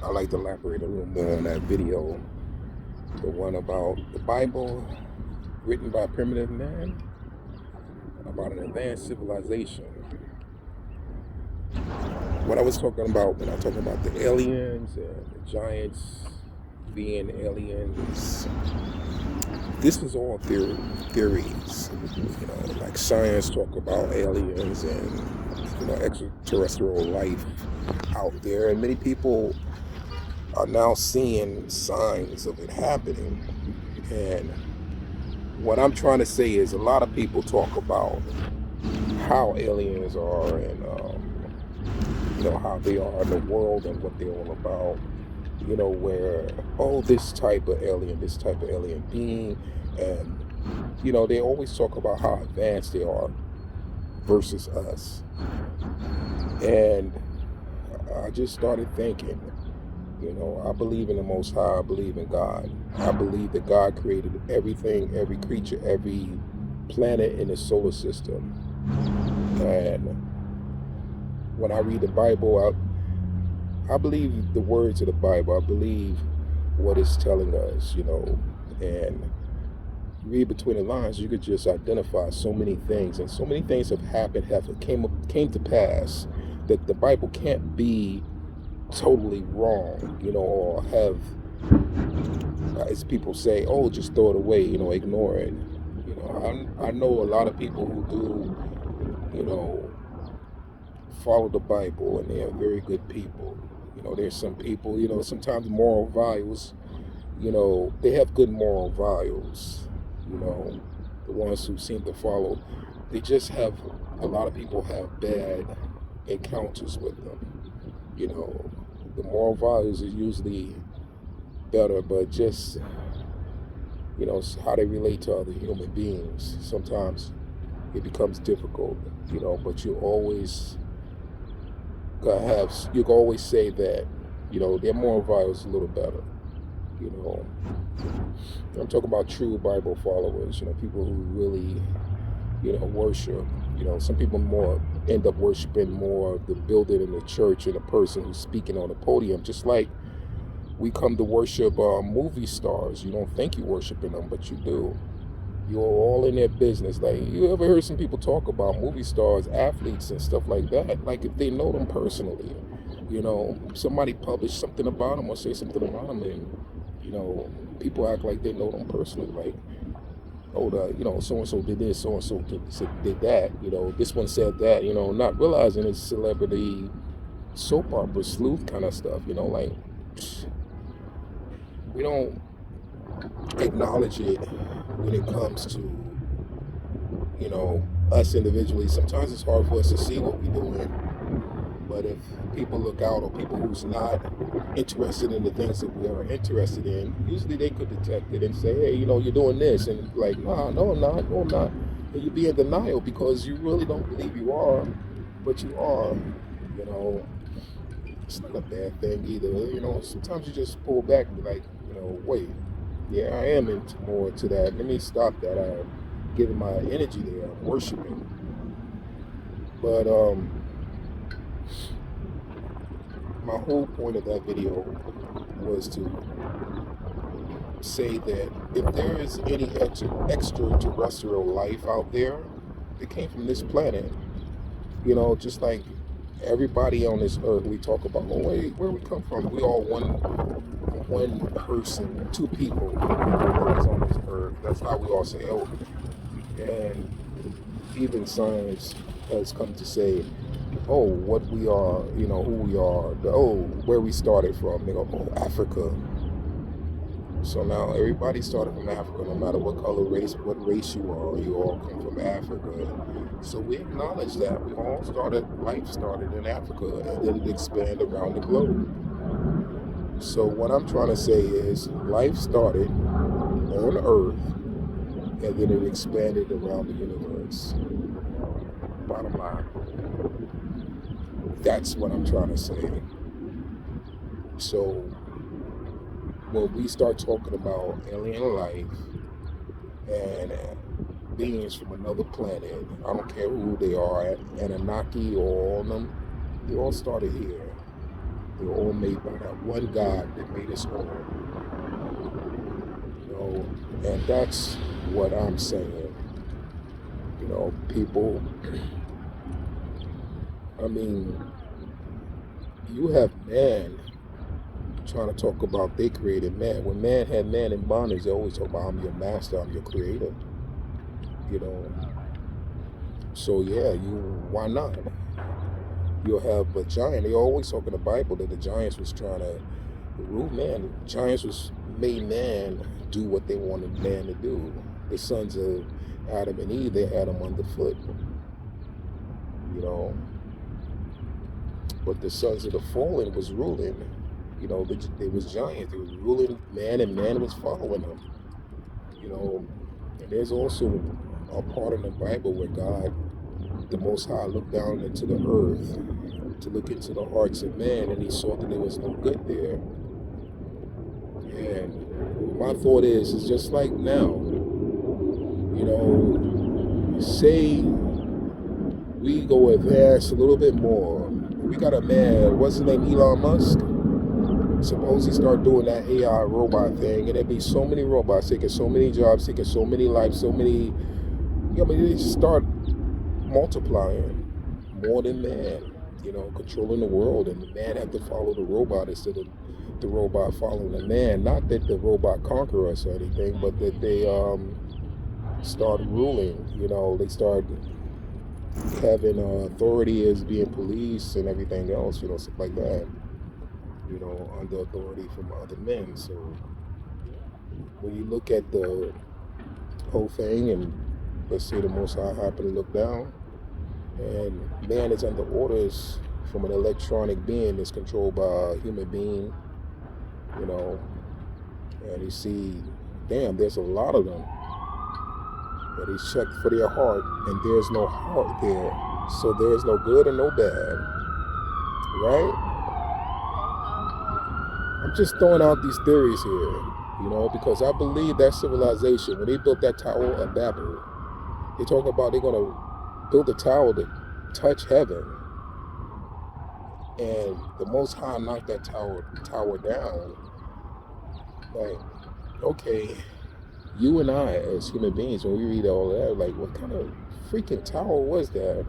I'd like to elaborate a little more on that video, the one about the Bible written by primitive man, about an advanced civilization. What I was talking about when I talk about the aliens and the giants being aliens, this is all theories. Like science talk about aliens and extraterrestrial life out there, and many people are now seeing signs of it happening. And what I'm trying to say is a lot of people talk about how aliens are and how they are in the world and what they're all about. Where this type of alien being, and they always talk about how advanced they are versus us. And I just started thinking, I believe in the Most High. I believe in God. I believe that God created everything, every creature, every planet in the solar system. And when I read the Bible, I believe the words of the Bible. I believe what it's telling us, and read between the lines, you could just identify so many things, and so many things have happened, came to pass, that the Bible can't be totally wrong, or have, as people say, just throw it away, ignore it. I know a lot of people who do, follow the Bible, and they are very good people. There's some people, sometimes moral values, they have good moral values, the ones who seem to follow, they just have, a lot of people have bad encounters with them. The moral values is usually better, but just, how they relate to other human beings, sometimes it becomes difficult, but you can always say that, their moral values is a little better. I'm talking about true Bible followers, people who really, worship. Some people more end up worshiping more the building in the church and the person who's speaking on the podium. Just like we come to worship movie stars. You don't think you're worshiping them, but you do. You're all in their business. Like, you ever heard some people talk about movie stars, athletes, and stuff like that? Like, if they know them personally, somebody publish something about them or say something about them, and people act like they know them personally. Like, so and so did this, so and so did that. This one said that. Not realizing it's celebrity soap opera sleuth kind of stuff. Like, we don't acknowledge it when it comes to us individually. Sometimes it's hard for us to see what we're doing, but if people look out, or people who's not interested in the things that we are interested in, usually they could detect it and say, hey, you're doing this, and like, nah, no, I'm not, no, I'm not. And you be in denial because you really don't believe you are, but you are. It's not a bad thing either. Sometimes you just pull back and be like, wait, yeah, I am into more to that. Let me stop that. I'm giving my energy there. I'm worshiping. But my whole point of that video was to say that if there is any extraterrestrial life out there, it came from this planet. Just like everybody on this earth, we talk about, where we come from? We all one person, two people that is on this earth. That's how we all say, and even science has come to say, what we are, who we are, where we started from. They go, Africa. So now everybody started from Africa, no matter what color, what race you are, you all come from Africa. So we acknowledge that. Life started in Africa, and then it expanded around the globe. So what I'm trying to say is, life started on Earth, and then it expanded around the universe. Bottom line. That's what I'm trying to say. So when we start talking about alien life and beings from another planet, I don't care who they are, Anunnaki or all of them, they all started here. They were all made by that one God that made us all. And that's what I'm saying. People, I mean, you have man trying to talk about they created man. When man had man in bondage, they always talk about I'm your master, I'm your creator. So yeah, why not? You'll have a giant. They always talk in the Bible that the giants was trying to rule man. The giants was made man do what they wanted man to do. The sons of Adam and Eve, they had them underfoot. But the sons of the fallen was ruling. They was giants. They was ruling man, and man was following them. And there's also a part in the Bible where God, the Most High, looked down into the earth to look into the hearts of man, and he saw that there was no good there. And my thought is, it's just like now. Say we go advance a little bit more. We got a man, what's his name, Elon Musk? Suppose he start doing that AI robot thing, and there'd be so many robots taking so many jobs, taking so many lives, so many. They just start multiplying more than man. Controlling the world, and the man have to follow the robot instead of the robot following the man. Not that the robot conquer us or anything, but that they start ruling. They start having authority as being police and everything else. Stuff like that. Under authority from other men. So when you look at the whole thing, and let's say the Most High happen to look down, and man is under orders from an electronic being that's controlled by a human being, and you see, damn, there's a lot of them. But he's checked for their heart, and there's no heart there. So there's no good and no bad. Right? I'm just throwing out these theories here, because I believe that civilization, when they built that Tower of Babel, they talk about they're going to build a tower to touch heaven. And the Most High knocked that tower down. Like, okay, you and I as human beings, when we read all that, like, what kind of freaking tower was that?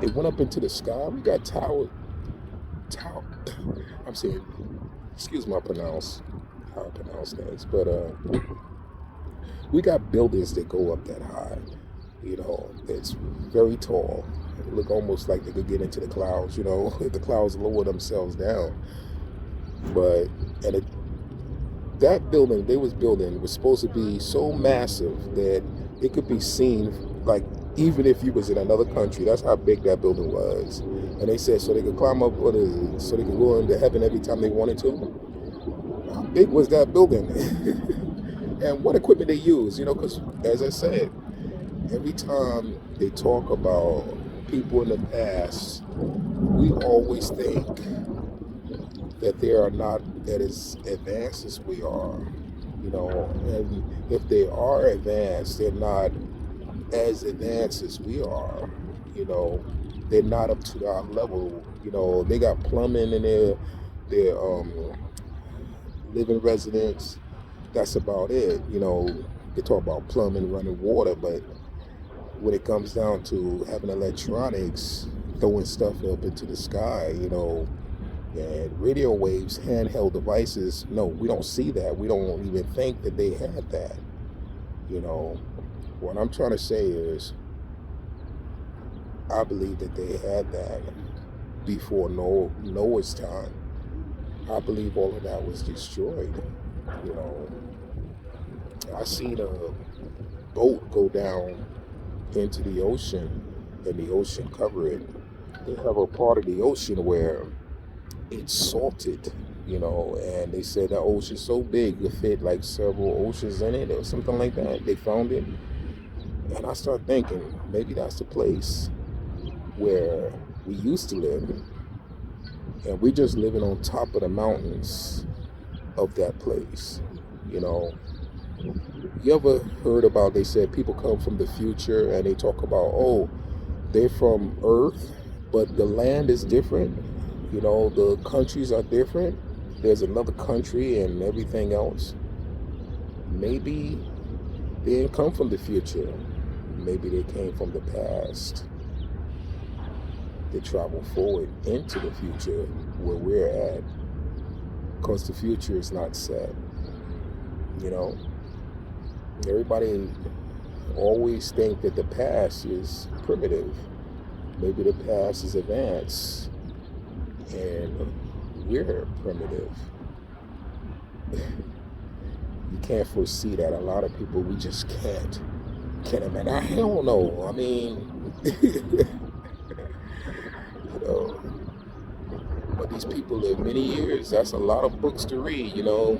It went up into the sky. We got tower. I'm saying, excuse my how I pronounce things, but we got buildings that go up that high. It's very tall. It look almost like they could get into the clouds. If the clouds lower themselves down. But that building they was building was supposed to be so massive that it could be seen, like, even if you was in another country. That's how big that building was. And they said so they could climb up, so they could go into heaven every time they wanted to. How big was that building? And what equipment they used? Because as I said, every time they talk about people in the past, we always think that they are not as advanced as we are, and if they are advanced, they're not as advanced as we are, they're not up to our level. They got plumbing in their living residence. That's about it. They talk about plumbing, running water, but when it comes down to having electronics, throwing stuff up into the sky, and radio waves, handheld devices, no, we don't see that. We don't even think that they had that. What I'm trying to say is, I believe that they had that before Noah's time. I believe all of that was destroyed. I seen a boat go down into the ocean, and the ocean cover it. They have a part of the ocean where it's salted, and they said the ocean's so big it fit like several oceans in it or something like that. They found it, and I started thinking maybe that's the place where we used to live, and we just living on top of the mountains of that place. You ever heard about, they said people come from the future and they talk about, oh, they're from Earth, but the land is different. You know, the countries are different. There's another country and everything else. Maybe they didn't come from the future. Maybe they came from the past. They travel forward into the future where we're at. Because the future is not set. You know, everybody always think that the past is primitive. Maybe the past is advanced and we're primitive. You can't foresee that. A lot of people, we just can't imagine. I don't know. I mean, you know, but these people live many years. That's a lot of books to read, you know.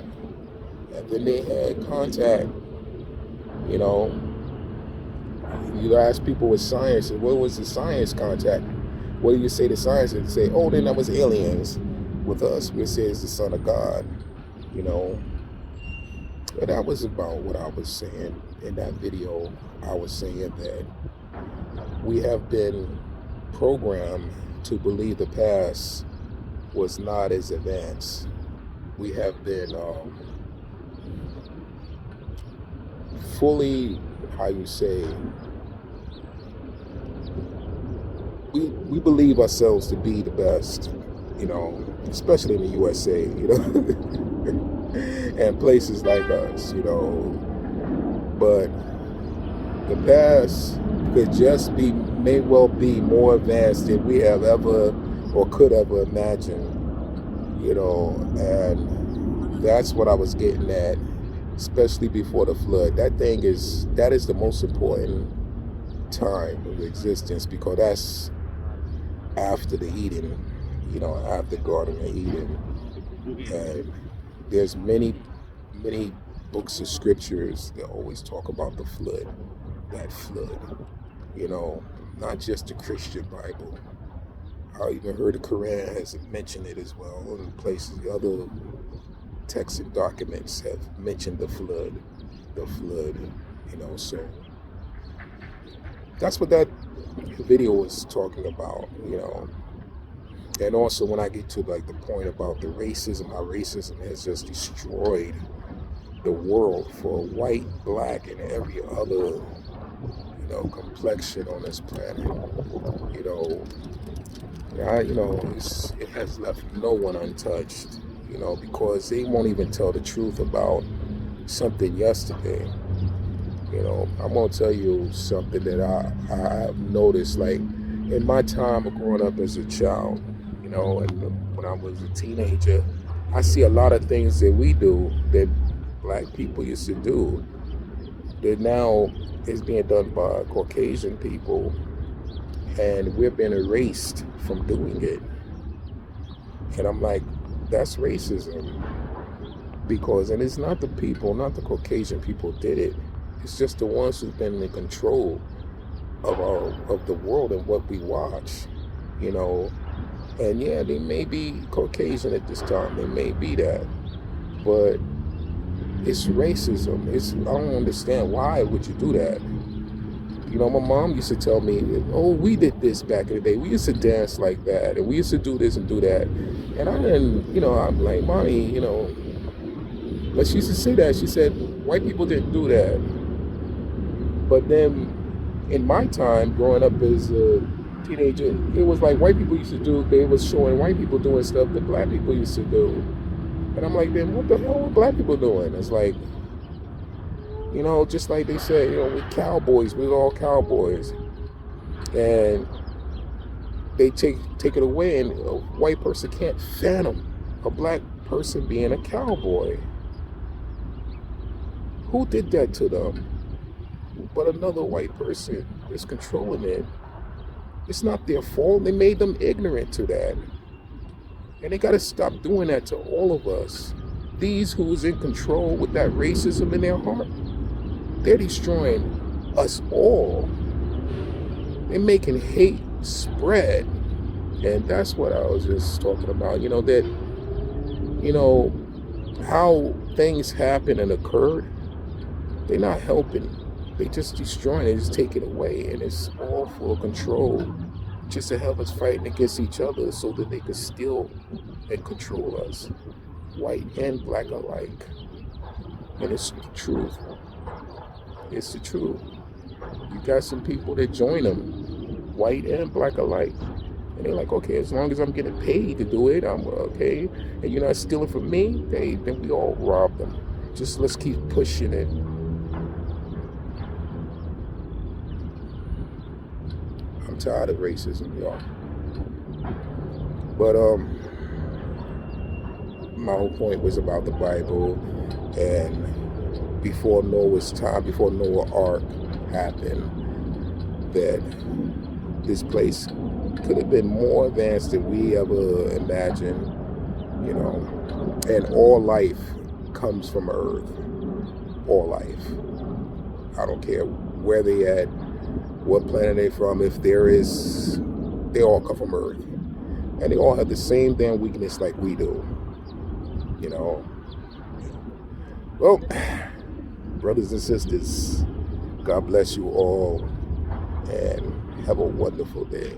And then they had contact, you know. You ask people with science, what was the science contact? What do you say to science? And say, oh, then that was aliens. With us, we say it's the Son of God, you know. But that was about what I was saying in that video. I was saying that we have been programmed to believe the past was not as advanced. We have been fully, how you say, we believe ourselves to be the best, you know, especially in the USA, you know, and places like us, you know. But the past could just be, may well be more advanced than we have ever or could ever imagine, you know, and that's what I was getting at, especially before the flood. That is the most important time of existence, because that's after the Eden, you know, after Garden of Eden. And there's many books of scriptures that always talk about the flood, that flood, you know, not just the Christian Bible. I even heard the Quran has mentioned it as well, and places, other texts and documents have mentioned the flood, you know. So that's what that video was talking about, you know. And also when I get to like the point about the racism, how racism has just destroyed the world for white, black, and every other, you know, complexion on this planet, you know. It has left no one untouched, you know, because they won't even tell the truth about something yesterday. You know, I'm gonna tell you something that I have noticed, like in my time of growing up as a child, you know, and when I was a teenager, I see a lot of things that we do that black people used to do that now is being done by Caucasian people, and we're being erased from doing it. And I'm like, that's racism. Because, and it's not the people, not the Caucasian people did it. It's just the ones who've been in control of the world and what we watch, you know. And yeah, they may be Caucasian at this time. They may be that. But it's racism. I don't understand, why would you do that? You know, my mom used to tell me, oh, we did this back in the day. We used to dance like that, and we used to do this and do that. And I didn't, you know, I'm like, Mommy, you know, but she used to say that. She said, white people didn't do that. But then in my time, growing up as a teenager, it was like white people used to do, they was showing white people doing stuff that black people used to do. And I'm like, then what the hell were black people doing? It's like, you know, just like they said, you know, we're cowboys, we're all cowboys. And they take it away, and a white person can't fathom a black person being a cowboy. Who did that to them? But another white person is controlling it. It's not their fault. They made them ignorant to that. And they got to stop doing that to all of us. These who's in control with that racism in their heart, they're destroying us all. They're making hate spread. And that's what I was just talking about. You know, that, you know, how things happen and occurred, they're not helping. They just destroying it, just take it away. And it's all for control. just to have us fighting against each other so that they could steal and control us, white and black alike. And it's the truth. It's the truth. You got some people that join them, white and black alike. And they're like, okay, as long as I'm getting paid to do it, I'm okay. And you're not stealing from me, then we all rob them. Just let's keep pushing it. I'm tired of racism, y'all. But my whole point was about the Bible, and before Noah's time, before Noah's Ark happened, that this place could have been more advanced than we ever imagined, you know. And all life comes from Earth. All life. I don't care where they at, what planet they from. If there is, they all come from Earth, and they all have the same damn weakness like we do, you know. Well, brothers and sisters, God bless you all, and have a wonderful day.